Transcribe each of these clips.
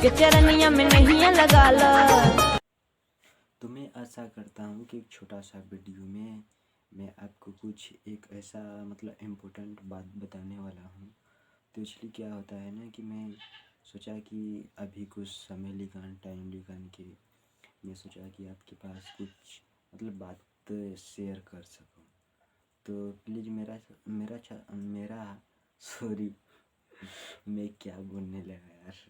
के चरनिया में नहीं लगा लो। तो मैं आशा करता हूँ कि एक छोटा सा वीडियो में मैं आपको कुछ एक ऐसा मतलब इम्पोर्टेंट बात बताने वाला हूँ। तो इसलिए क्या होता है ना कि मैं सोचा कि अभी कुछ समय टाइम निकाल के मैं सोचा कि आपके पास कुछ मतलब बात शेयर कर सकूं। तो प्लीज़ मेरा सॉरी मैं क्या बोलने लगा यार।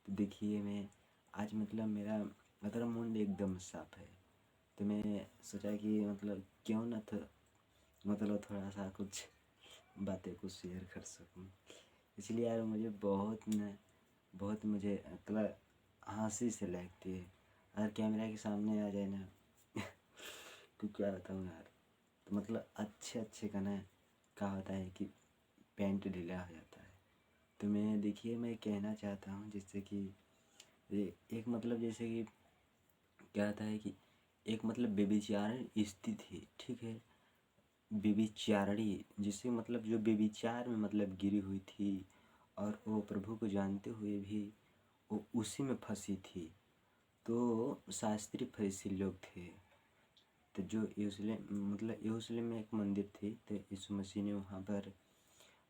तो देखिए मैं आज मतलब मेरा मतलब मूड एकदम साफ है। तो मैं सोचा कि मतलब क्यों ना था मतलब थोड़ा सा कुछ बातें को शेयर कर सकूं। इसलिए यार मुझे बहुत मुझे मतलब हंसी से लगती है अगर कैमरा के सामने आ जाए ना तो क्या बताऊँ यार। तो मतलब अच्छे का ना क्या होता है कि पैंट ढीला हो जाता है। तो मैं देखिए मैं कहना चाहता हूँ जिससे कि एक मतलब जैसे कि क्या होता है कि एक मतलब बेविचारण स्थिति थी, ठीक है। बेविचारणी जिसे मतलब जो बेविचार में मतलब गिरी हुई थी और वो प्रभु को जानते हुए भी वो उसी में फंसी थी। तो शास्त्री फरीसी लोग थे। तो जो यरूशलेम में एक मंदिर थी। तो यीशु मसीह ने वहाँ पर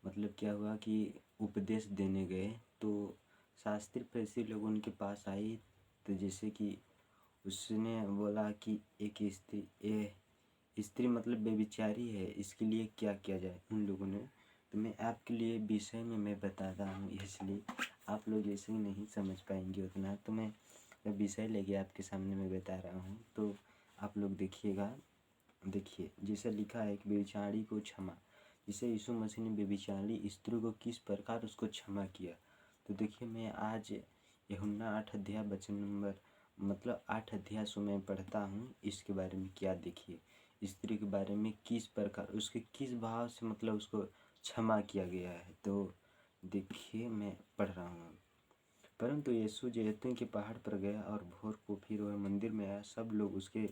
मतलब क्या हुआ कि उपदेश देने गए। तो शास्त्री फरीसी लोग उनके पास आए। तो जैसे कि उसने बोला कि एक स्त्री मतलब बेविचारी है, इसके लिए क्या किया जाए उन लोगों ने। तो मैं आपके लिए विषय में मैं बताता हूँ, इसलिए आप लोग जैसे ही नहीं समझ पाएंगे उतना। तो मैं विषय लेके आपके सामने मैं बता रहा हूँ। तो आप लोग देखिएगा। देखिए जैसे लिखा है कि बेविचारी को क्षमा, जिसे यीशु मसीह ने बेविचारी स्त्री को किस प्रकार उसको क्षमा किया। तो देखिए मैं आज यूहन्ना 8 अध्याय वचन नंबर मतलब 8 अध्याय से मैं पढ़ता हूँ। इसके बारे में क्या देखिए स्त्री के बारे में किस प्रकार उसके किस भाव से मतलब उसको क्षमा किया गया है। तो देखिए मैं पढ़ रहा हूँ। परंतु यीशु जैतून के पहाड़ पर गया और भोर को फिर वह मंदिर में आया। सब लोग उसके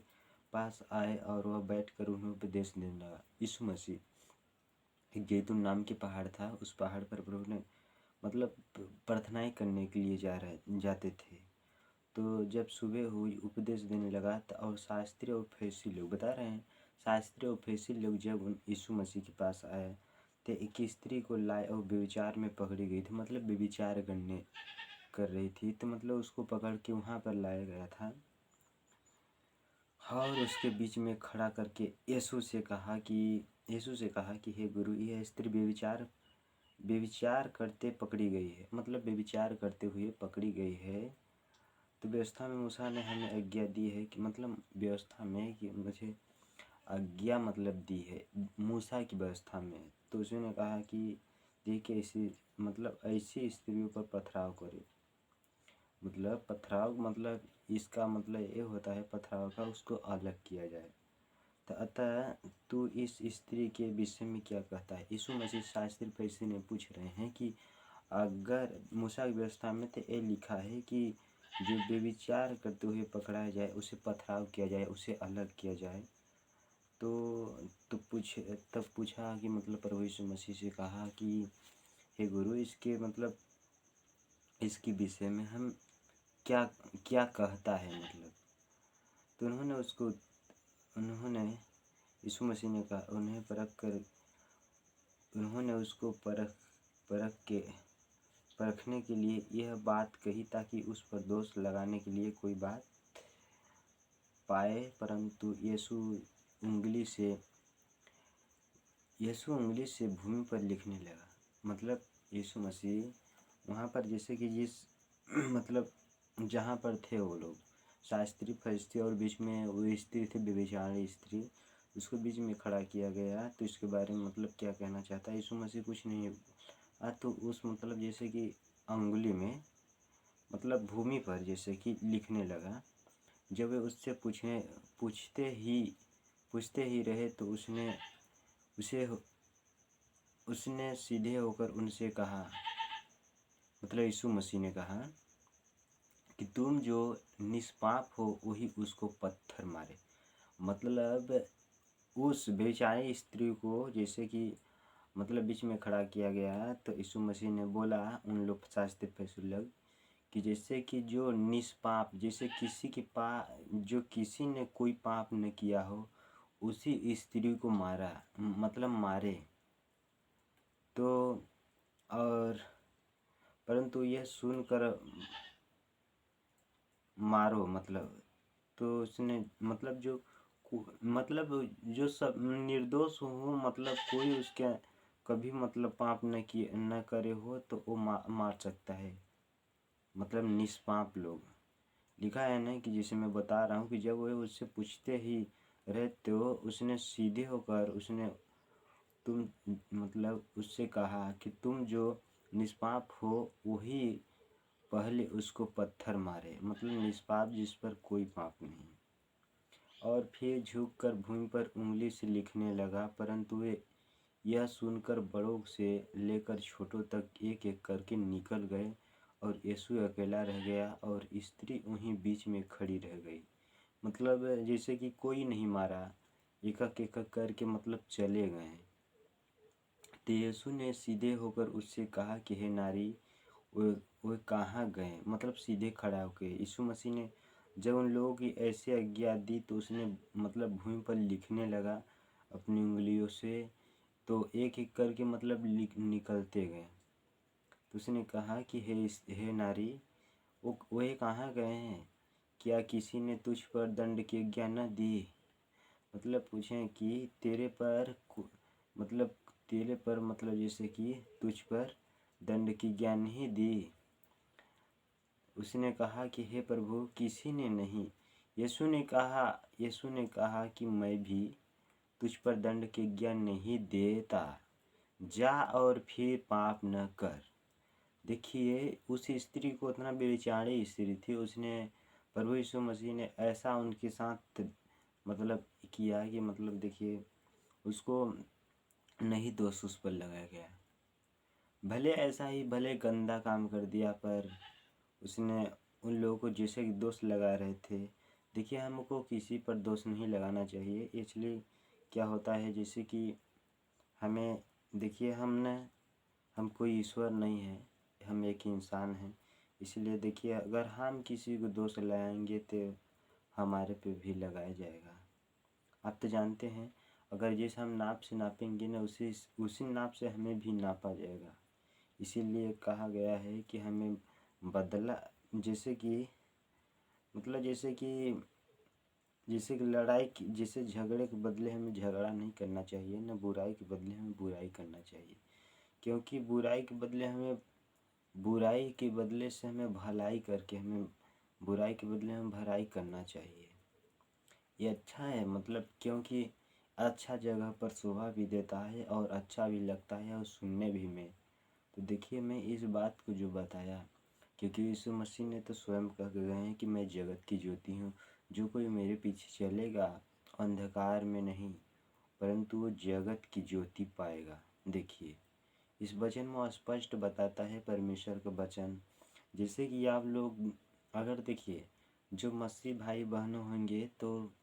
पास आए और वह बैठकर उन्हें उपदेश देने लगा। यीशु मसीह एक जैतून नाम के पहाड़ था। उस पहाड़ पर प्रभु ने मतलब प्रार्थनाएं करने के लिए जाते थे। तो जब सुबह हुई उपदेश देने लगा और शास्त्री और फरीसी लोग बता रहे हैं, शास्त्री और फरीसी लोग जब यीशु मसीह के पास आए तो एक स्त्री को लाए और व्यभिचार में पकड़ी गई थी। मतलब व्यभिचार करने कर रही थी। तो मतलब उसको पकड़ के वहाँ पर लाया गया था और उसके बीच में खड़ा करके यीशु से कहा कि हे गुरु, यह स्त्री व्यभिचार करते पकड़ी गई है। मतलब व्यभिचार करते हुए पकड़ी गई है। तो व्यवस्था में मूसा ने हमें आज्ञा दी है कि मतलब व्यवस्था में कि मुझे आज्ञा मतलब दी है मूसा की व्यवस्था में। तो उसने कहा कि देखिए ऐसी स्त्रियों पर पथराव करे। मतलब पथराव मतलब इसका मतलब ये होता है पथराव का उसको अलग किया जाए। तो अतः तू इस स्त्री के विषय में क्या कहता है। यीशु मसीह शास्त्री फरीसी ने पूछ रहे हैं कि अगर मूसा की व्यवस्था में तो ये लिखा है कि जो व्यभिचार करते हुए पकड़ा जाए उसे पथराव किया जाए, उसे अलग किया जाए। तब पूछा कि मतलब प्रभु यीशु मसीह से कहा कि हे गुरु, इसके मतलब इसके विषय में हम क्या क्या कहता है मतलब। तो उन्होंने यीशु मसीह ने कहा उन्होंने उसको परखने के लिए यह बात कही ताकि उस पर दोष लगाने के लिए कोई बात पाए। परंतु यीशु उंगली से भूमि पर लिखने लगा। मतलब यीशु मसीह वहाँ पर जैसे कि जिस मतलब जहाँ पर थे वो लोग शास्त्री फरीसी और बीच में वो स्त्री थी व्यभिचारी स्त्री, उसको बीच में खड़ा किया गया। तो इसके बारे में मतलब क्या कहना चाहता है यीशु मसीह कुछ नहीं। तो उस मतलब जैसे कि अंगुली में मतलब भूमि पर जैसे कि लिखने लगा। जब वे उससे पूछते ही रहे तो उसने सीधे होकर उनसे कहा, मतलब यीशु मसीह ने कहा कि तुम जो निष्पाप हो वही उसको पत्थर मारे। मतलब उस बेचारी स्त्री को जैसे कि मतलब बीच में खड़ा किया गया। तो यीशु मसीह ने बोला उन लोग शास्त्री फरीसी लोग कि जैसे कि जो निष्पाप, जैसे जो किसी ने कोई पाप न किया हो उसी स्त्री को मारा, मतलब मारे। तो और परंतु यह सुनकर मारो, मतलब तो उसने मतलब मतलब जो सब निर्दोष हो, मतलब कोई उसके कभी मतलब पाप न करे हो तो वो मार सकता है, मतलब निष्पाप लोग। लिखा है ना कि जैसे मैं बता रहा हूँ कि जब वो उससे पूछते ही रहे तो उसने सीधे होकर उसने तुम मतलब उससे कहा कि तुम जो निष्पाप हो वही पहले उसको पत्थर मारे, मतलब निष्पाप जिस पर कोई पाप नहीं। और फिर झुककर भूमि पर उंगली से लिखने लगा, परंतु वे यह सुनकर बड़ों से लेकर छोटों तक एक एक करके निकल गए और यीशु अकेला रह गया और स्त्री वहीं बीच में खड़ी रह गई। मतलब जैसे कि कोई नहीं मारा, एक एक करके मतलब चले गए। तो यीशु ने सीधे होकर उससे कहा कि हे नारी, वो कहाँ गए, मतलब सीधे खड़ा होकर यीशु मसीह ने जब उन लोगों की ऐसे आज्ञा दी तो उसने मतलब भूमि पर लिखने लगा अपनी उंगलियों से। तो एक एक करके मतलब निकलते गए। तो उसने कहा कि हे नारी, वो कहाँ गए हैं? क्या किसी ने तुझ पर दंड की आज्ञा न दी? मतलब पूछें कि मतलब मतलब जैसे कि तुझ पर दंड की आज्ञा नहीं दी। उसने कहा कि हे प्रभु, किसी ने नहीं। यीशु ने कहा कि मैं भी तुझ पर दंड की आज्ञा नहीं देता, जा और फिर पाप न कर। देखिए उस स्त्री को, इतना बेचारी स्त्री थी, उसने प्रभु यीशु मसीह ने ऐसा उनके साथ मतलब किया कि मतलब देखिए उसको नहीं दोष उस पर लगाया गया। भले ऐसा ही भले गंदा काम कर दिया, पर उसने उन लोगों को जैसे कि दोष लगा रहे थे। देखिए हमको किसी पर दोष नहीं लगाना चाहिए। इसलिए क्या होता है, जैसे कि हमें देखिए हम कोई ईश्वर नहीं है, हम एक इंसान हैं। इसलिए देखिए अगर हम किसी को दोष लगाएंगे तो हमारे पे भी लगाया जाएगा। आप तो जानते हैं अगर जैसे हम नाप से नापेंगे ना, उसी नाप से हमें भी नापा जाएगा। इसीलिए कहा गया है कि हमें बदला, जैसे कि मतलब जैसे कि जैसे झगड़े के बदले हमें झगड़ा नहीं करना चाहिए, न बुराई के बदले हमें बुराई करना चाहिए। क्योंकि बुराई के बदले से हमें भलाई करके बुराई के बदले हमें भलाई करना चाहिए। ये अच्छा है, मतलब क्योंकि अच्छा जगह पर शोभा भी देता है और अच्छा भी लगता है और सुनने भी में। तो देखिए मैं इस बात को जो बताया, क्योंकि यीशु मसीह ने तो स्वयं कह गए हैं कि मैं जगत की ज्योति हूँ, जो कोई मेरे पीछे चलेगा अंधकार में नहीं परंतु वो जगत की ज्योति पाएगा। देखिए इस वचन में स्पष्ट बताता है परमेश्वर का वचन। जैसे कि आप लोग अगर देखिए जो मसीह भाई बहनों होंगे तो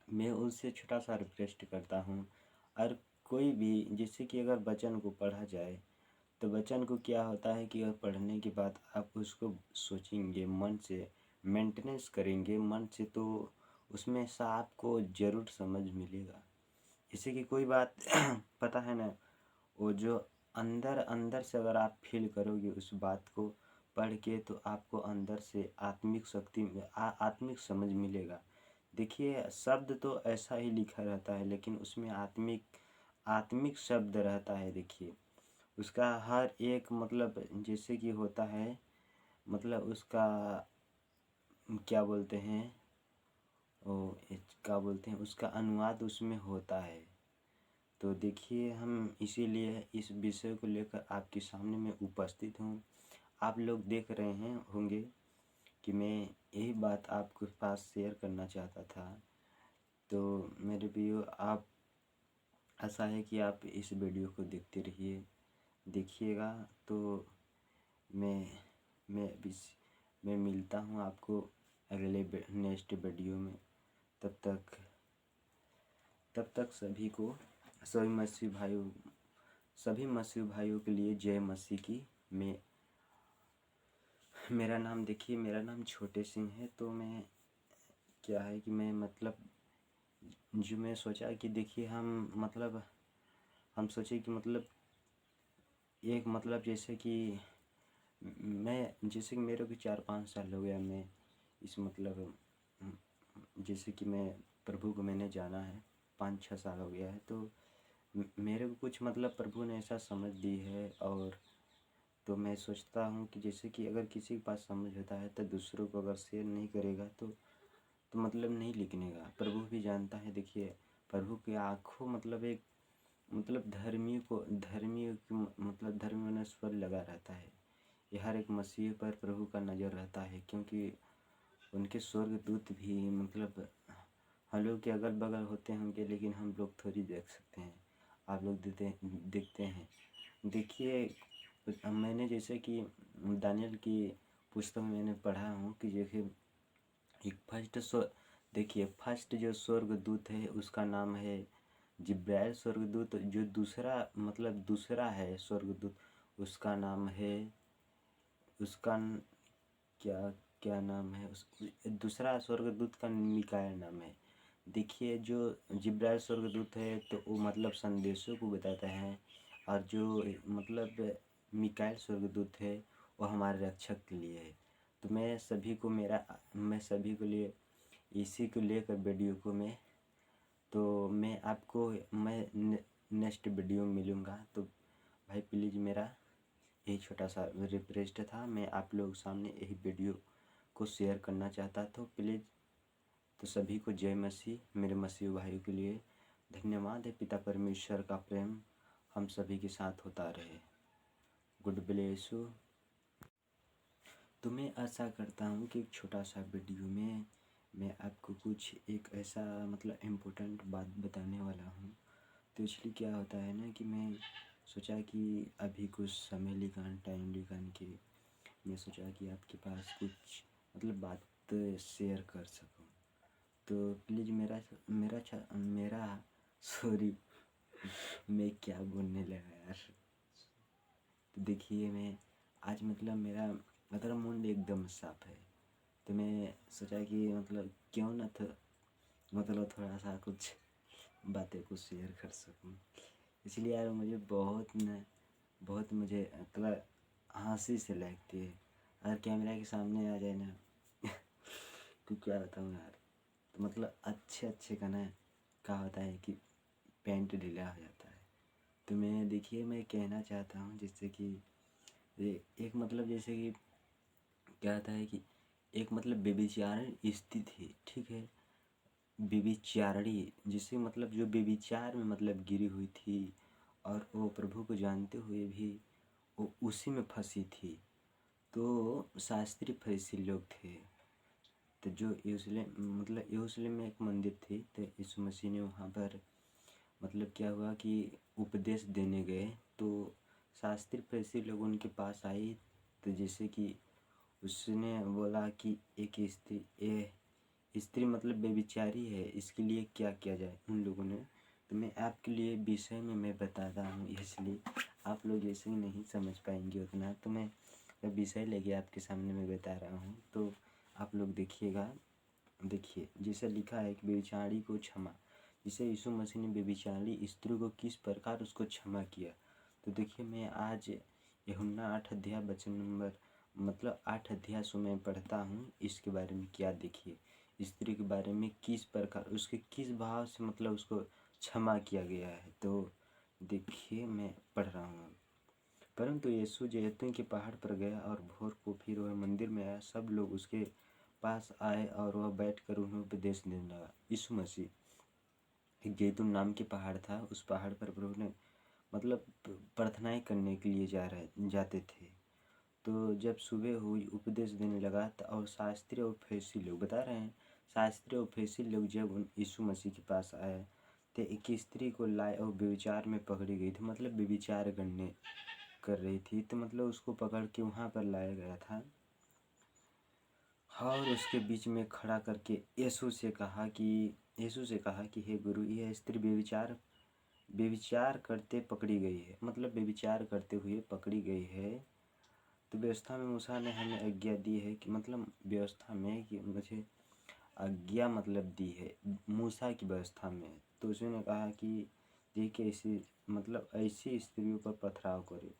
मैं उनसे छोटा सा रिक्वेस्ट करता हूँ, और कोई भी जैसे कि अगर वचन को पढ़ा जाए तो वचन को क्या होता है कि पढ़ने के बाद आप उसको सोचेंगे, मन से मेंटेनेंस करेंगे मन से, तो उसमें से आपको ज़रूर समझ मिलेगा। जैसे कि कोई बात पता है ना, वो जो अंदर अंदर से अगर आप फील करोगे उस बात को पढ़ के तो आपको अंदर से आत्मिक शक्ति आत्मिक समझ मिलेगा। देखिए शब्द तो ऐसा ही लिखा रहता है लेकिन उसमें आत्मिक शब्द रहता है। देखिए उसका हर एक मतलब जैसे कि होता है, मतलब उसका क्या बोलते हैं उसका अनुवाद उसमें होता है। तो देखिए हम इसीलिए इस विषय को लेकर आपके सामने में उपस्थित हूँ। आप लोग देख रहे हैं होंगे कि मैं यही बात आपके पास शेयर करना चाहता था। तो मेरे भी आप आशा है कि आप इस वीडियो को देखते रहिए, देखिएगा। तो मैं मैं मैं मिलता हूँ आपको अगले नेक्स्ट वीडियो में। तब तक सभी मसीह भाइयों के लिए जय मसीह की। मैं मेरा नाम देखिए, मेरा नाम छोटे सिंह है। तो मैं क्या है कि मैं मतलब जो मैं सोचा कि देखिए हम सोचे कि मतलब एक मतलब जैसे कि मैं जैसे कि मेरे को 4-5 साल हो गया। मैं इस मतलब जैसे कि मैं प्रभु को मैंने जाना है, 5-6 साल हो गया है। तो मेरे को कुछ मतलब प्रभु ने ऐसा समझ दी है। और तो मैं सोचता हूँ कि जैसे कि अगर किसी के पास समझ होता है तो दूसरों को अगर शेयर नहीं करेगा तो मतलब नहीं लिखनेगा। प्रभु भी जानता है। देखिए, प्रभु की आँखों मतलब एक मतलब धर्मियों की मतलब धर्मियों पर लगा रहता है। ये हर एक मसीह पर प्रभु का नज़र रहता है, क्योंकि उनके स्वर्गदूत भी मतलब हम लोग के अगल बगल होते होंगे, लेकिन हम लोग थोड़ी देख सकते हैं। आप लोग देखते हैं। देखिए, मैंने जैसे कि दानियल की पुस्तक में मैंने पढ़ा हूँ कि देखिए एक देखिए फर्स्ट जो स्वर्गदूत है उसका नाम है जिब्राइल स्वर्गदूत। जो दूसरा है स्वर्गदूत, उसका नाम है उसका क्या क्या नाम है दूसरा स्वर्गदूत का मिकाएल नाम है। देखिए, जो जिब्राइल स्वर्गदूत है तो वो मतलब संदेशों को बताता है। और जो मतलब मिकाएल स्वर्गदूत है वो हमारे रक्षक के लिए है। तो मैं सभी को लिए इसी को लेकर वीडियो को मैं आपको नेक्स्ट वीडियो में मिलूँगा। तो भाई प्लीज़, मेरा यही छोटा सा रिक्वेस्ट था। मैं आप लोग सामने यही वीडियो को शेयर करना चाहता। तो प्लीज़, तो सभी को जय मसीह। मेरे मसीह भाइयों के लिए धन्यवाद है। पिता परमेश्वर का प्रेम हम सभी के साथ होता रहे। Good bless you. तो मैं आशा करता हूँ कि एक छोटा सा वीडियो में मैं आपको कुछ एक ऐसा मतलब इम्पोर्टेंट बात बताने वाला हूँ। तो इसलिए क्या होता है ना कि मैं सोचा कि अभी कुछ समय टाइम निकाल के मैं सोचा कि आपके पास कुछ मतलब बात शेयर कर सकूं। तो प्लीज़ मेरा सॉरी, मैं क्या बोलने लगा यार। तो देखिए, मैं आज मतलब मेरा मतलब मूड एकदम साफ है। तो मैं सोचा कि मतलब क्यों ना मतलब थोड़ा सा कुछ बातें को शेयर कर सकूं। इसलिए यार मुझे बहुत मुझे मतलब हंसी से लगती है अगर कैमरा के सामने आ जाए ना। तो क्या बताऊँ यार। तो मतलब अच्छे का ना क्या होता है कि पेंट ढीला हो जाता है। तो मैं कहना चाहता हूँ जिससे कि एक मतलब जैसे कि क्या होता है कि एक मतलब बेविचारण स्थिति, ठीक है, बेविचारणी जिसे मतलब जो बेविचार में मतलब गिरी हुई थी और वो प्रभु को जानते हुए भी वो उसी में फंसी थी। तो शास्त्री फरीसी लोग थे। तो जो यरूशलेम में एक मंदिर थी। तो यीशु मसीह ने वहाँ पर मतलब क्या हुआ कि उपदेश देने गए। तो शास्त्री फरीसी लोग उनके पास आए। तो जैसे कि उसने बोला कि एक स्त्री मतलब बेविचारी है, इसके लिए क्या किया जाए उन लोगों ने। तो मैं आपके लिए विषय में मैं बताता हूँ, इसलिए आप लोग जैसे ही नहीं समझ पाएंगे उतना। तो मैं विषय लेके आपके सामने मैं बता रहा हूँ। तो आप लोग देखिएगा। देखिए, जैसे लिखा है कि बेविचारी को क्षमा, जिसे यीशु मसीह ने बेविचारी स्त्री को किस प्रकार उसको क्षमा किया। तो देखिए, मैं आज यूहन्ना 8 अध्याय वचन नंबर मतलब 8 अध्याय से मैं पढ़ता हूँ। इसके बारे में क्या देखिए, स्त्री के बारे में किस प्रकार उसके किस भाव से मतलब उसको क्षमा किया गया है। तो देखिए, मैं पढ़ रहा हूँ। परंतु यीशु जैतून के पहाड़ पर गया और भोर को फिर वह मंदिर में आया। सब लोग उसके पास आए और वह बैठकर उन्हें उपदेश देने लगा। यीशु मसीह एक जैतून नाम के पहाड़ था। उस पहाड़ पर प्रभु ने मतलब प्रार्थनाएं करने के लिए जाते थे। तो जब सुबह हुई उपदेश देने लगा और शास्त्री और फरीसी लोग बता रहे हैं, शास्त्री और फरीसी लोग जब यीशु मसीह के पास आए तो एक स्त्री को लाए और व्यभिचार में पकड़ी गई थी। मतलब व्यभिचार कर रही थी। तो मतलब उसको पकड़ के वहाँ पर लाया गया था और उसके बीच में खड़ा करके यीशु से कहा कि हे गुरु, यह स्त्री व्यभिचार करते पकड़ी गई है, मतलब व्यभिचार करते हुए पकड़ी गई है। तो व्यवस्था में मूसा ने हमें आज्ञा दी है कि मतलब व्यवस्था में कि मुझे आज्ञा मतलब दी है मूसा की व्यवस्था में। तो उसने कहा कि देखिए ऐसी मतलब ऐसी स्त्रियों पर पथराव करे।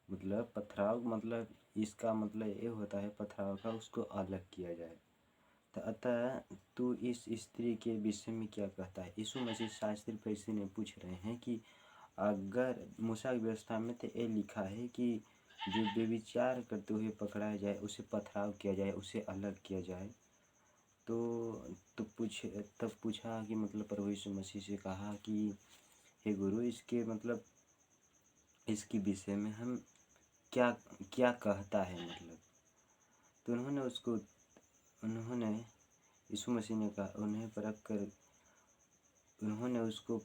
मतलब पथराव मतलब इसका मतलब ये होता है पथराव का उसको अलग किया जाए। तो अतः तू इस स्त्री के विषय में क्या कहता है। यीशु मसीह शास्त्री फरीसी ने पूछ रहे हैं कि अगर मूसा की व्यवस्था में तो ये लिखा है कि जो व्यभिचार करते हुए पकड़ा जाए उसे पथराव किया जाए, उसे अलग किया जाए। तब पूछा कि मतलब प्रभु यीशु मसीह से कहा कि हे गुरु इसके मतलब इसके विषय में हम क्या क्या कहता है मतलब। तो उन्होंने यीशु मसीह ने कहा उन्होंने उसको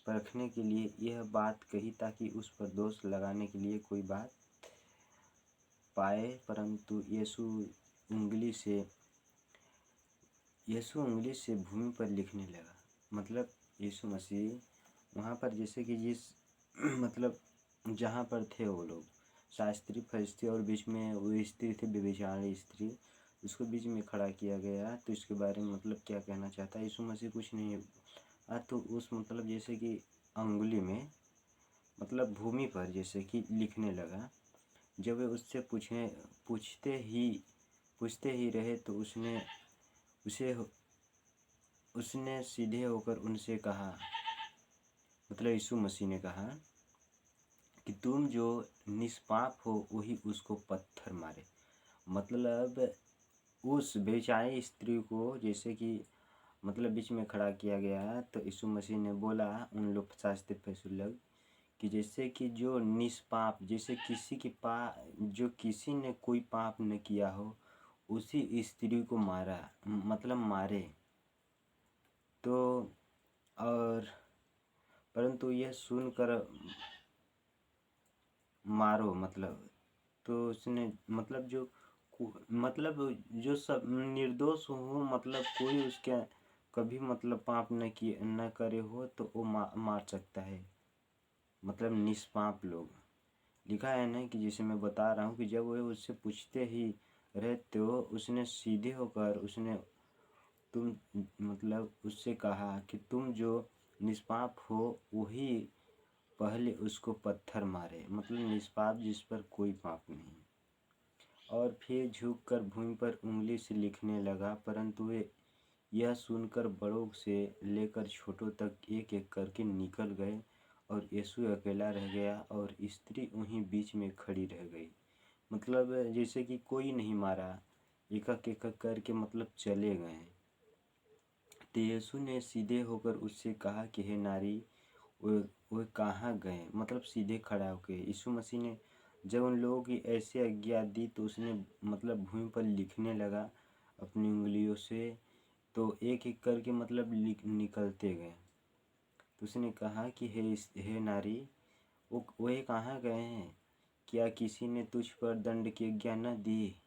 परखने के लिए यह बात कही ताकि उस पर दोष लगाने के लिए कोई बात पाए। परंतु यीशु उंगली से भूमि पर लिखने लगा। मतलब यीशु मसीह वहाँ पर जैसे कि जिस मतलब जहाँ पर थे वो लोग शास्त्री फरिश्ते और बीच में वो स्त्री थी व्यभिचारिणी स्त्री, उसको बीच में खड़ा किया गया। तो इसके बारे में मतलब क्या कहना चाहता है यीशु मसीह कुछ नहीं तो उस मतलब जैसे कि अंगुली में मतलब भूमि पर जैसे कि लिखने लगा। जब वे उससे पूछते ही रहे तो उसने सीधे होकर उनसे कहा, मतलब यीशु मसीह ने कहा कि तुम जो निष्पाप हो वही उसको पत्थर मारे। मतलब उस बेचारी स्त्री को जैसे कि मतलब बीच में खड़ा किया गया। तो यीशु मसीह ने बोला उन लोग शास्त्री फरीसी लोग कि जैसे कि जो निष्पाप जैसे जो किसी ने कोई पाप न किया हो उसी स्त्री को मारा मतलब मारे। तो और परंतु यह सुनकर मारो मतलब तो उसने मतलब जो सब निर्दोष हो मतलब कोई उसके कभी मतलब पाप न करे हो तो वो मार सकता है। मतलब निष्पाप लोग लिखा है ना कि जैसे मैं बता रहा हूँ कि जब वो उससे पूछते ही रहे तो उसने सीधे होकर तुम मतलब उससे कहा कि तुम जो निष्पाप हो वही पहले उसको पत्थर मारे। मतलब निष्पाप जिस पर कोई पाप नहीं। और फिर झुककर भूमि पर उंगली से लिखने लगा। परंतु वे यह सुनकर बड़ों से लेकर छोटों तक एक एक करके निकल गए और यीशु अकेला रह गया और स्त्री वहीं बीच में खड़ी रह गई। मतलब जैसे कि कोई नहीं मारा, एक एक करके मतलब चले गए। तो यीशु ने सीधे होकर उससे कहा कि हे नारी वो कहाँ गए। मतलब सीधे खड़ा होकर यीशु मसीह ने जब उन लोगों की ऐसे आज्ञा दी तो उसने मतलब भूमि पर लिखने लगा अपनी उंगलियों से। तो एक एक करके मतलब निकलते गए। तो उसने कहा कि हे नारी वो कहाँ गए हैं, क्या किसी ने तुझ पर दंड की आज्ञा न दी।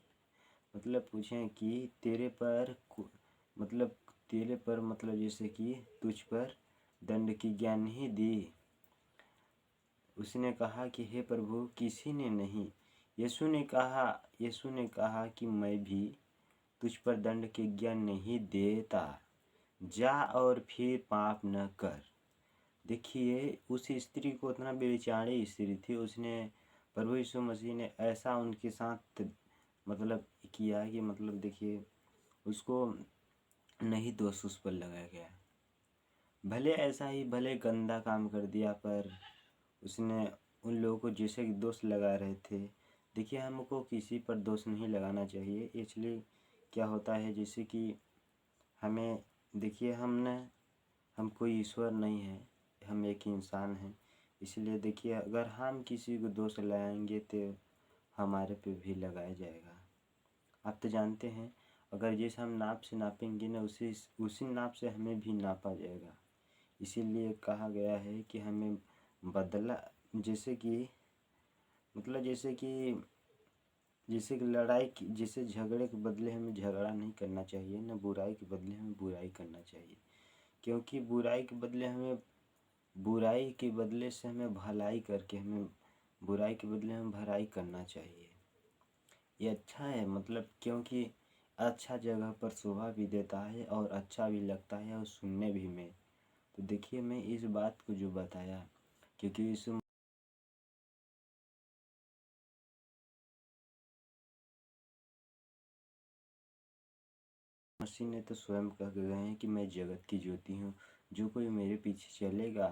मतलब पूछें कि तेरे पर मतलब जैसे कि तुझ पर दंड की आज्ञा नहीं दी। उसने कहा कि हे प्रभु किसी ने नहीं। यीशु ने कहा कि मैं भी तुझ पर दंड की आज्ञा नहीं देता, जा और फिर पाप न कर। देखिए उस स्त्री को उतना बेचारी स्त्री थी, उसने प्रभु यीशु मसीह ने ऐसा उनके साथ मतलब किया कि मतलब देखिए उसको नहीं दोष उस पर लगाया गया। भले ऐसा ही भले गंदा काम कर दिया पर उसने उन लोगों को जैसे कि दोष लगा रहे थे। देखिए हमको किसी पर दोष नहीं लगाना चाहिए। इसलिए क्या होता है जैसे कि हमें देखिए हम कोई ईश्वर नहीं है, हम एक इंसान हैं। इसलिए देखिए अगर हम किसी को दोष लगाएंगे तो हमारे पे भी लगाया जाएगा। आप तो जानते हैं अगर जैसे हम नाप से नापेंगे ना उसी नाप से हमें भी नापा जाएगा। इसीलिए कहा गया है कि हमें बदला जैसे कि मतलब जैसे कि जैसे झगड़े के बदले हमें झगड़ा नहीं करना चाहिए, न बुराई के बदले हमें बुराई करना चाहिए। क्योंकि बुराई के बदले से हमें भलाई करके हमें बुराई के बदले में भलाई करना चाहिए। ये अच्छा है, मतलब क्योंकि अच्छा जगह पर शोभा भी देता है और अच्छा भी लगता है और सुनने भी में। तो देखिए मैं इस बात को जो बताया, क्योंकि इस मसीह ने तो स्वयं कह के गए हैं कि मैं जगत की ज्योति हूँ, जो कोई मेरे पीछे चलेगा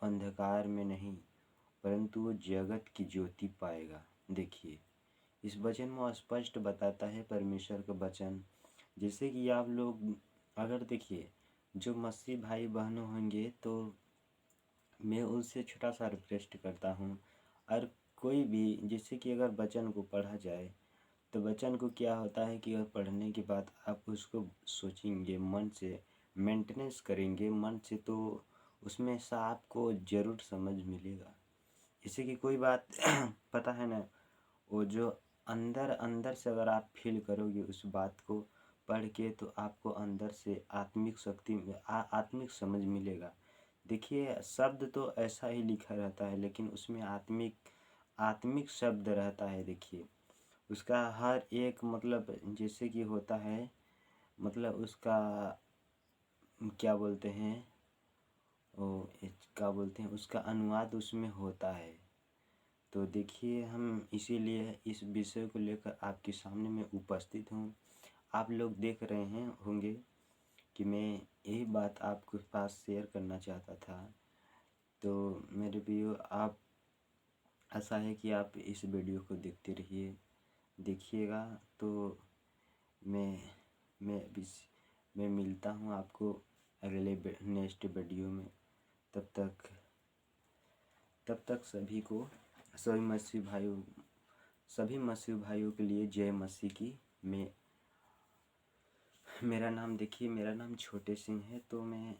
अंधकार में नहीं परंतु वो जगत की ज्योति पाएगा। देखिए इस वचन में स्पष्ट बताता है परमेश्वर का वचन, जैसे कि आप लोग अगर देखिए जो मसीह भाई बहनों होंगे तो मैं उनसे छोटा सा रिक्वेस्ट करता हूँ, और कोई भी जैसे कि अगर वचन को पढ़ा जाए तो वचन को क्या होता है कि पढ़ने के बाद आप उसको सोचेंगे मन से, मेंटेनेंस करेंगे मन से, तो उसमें से आपको ज़रूर समझ मिलेगा। जैसे कि कोई बात पता है ना, वो जो अंदर अंदर से अगर आप फील करोगे उस बात को पढ़ के तो आपको अंदर से आत्मिक शक्ति आत्मिक समझ मिलेगा। देखिए शब्द तो ऐसा ही लिखा रहता है लेकिन उसमें आत्मिक आत्मिक शब्द रहता है। देखिए उसका हर एक मतलब जैसे कि होता है, मतलब उसका क्या बोलते हैं, वो क्या बोलते हैं, उसका अनुवाद उसमें होता है। तो देखिए हम इसीलिए इस विषय को लेकर आपके सामने में उपस्थित हूँ। आप लोग देख रहे हैं होंगे कि मैं यही बात आपके पास शेयर करना चाहता था। तो मेरे भी आप आशा है कि आप इस वीडियो को देखते रहिए, देखिएगा। तो मैं मैं इस मैं मिलता हूँ आपको अगले नेक्स्ट वीडियो में। तब तक सभी मसीह भाइयों के लिए जय मसीह की। मेरा नाम देखिए, मेरा नाम छोटे सिंह है। तो मैं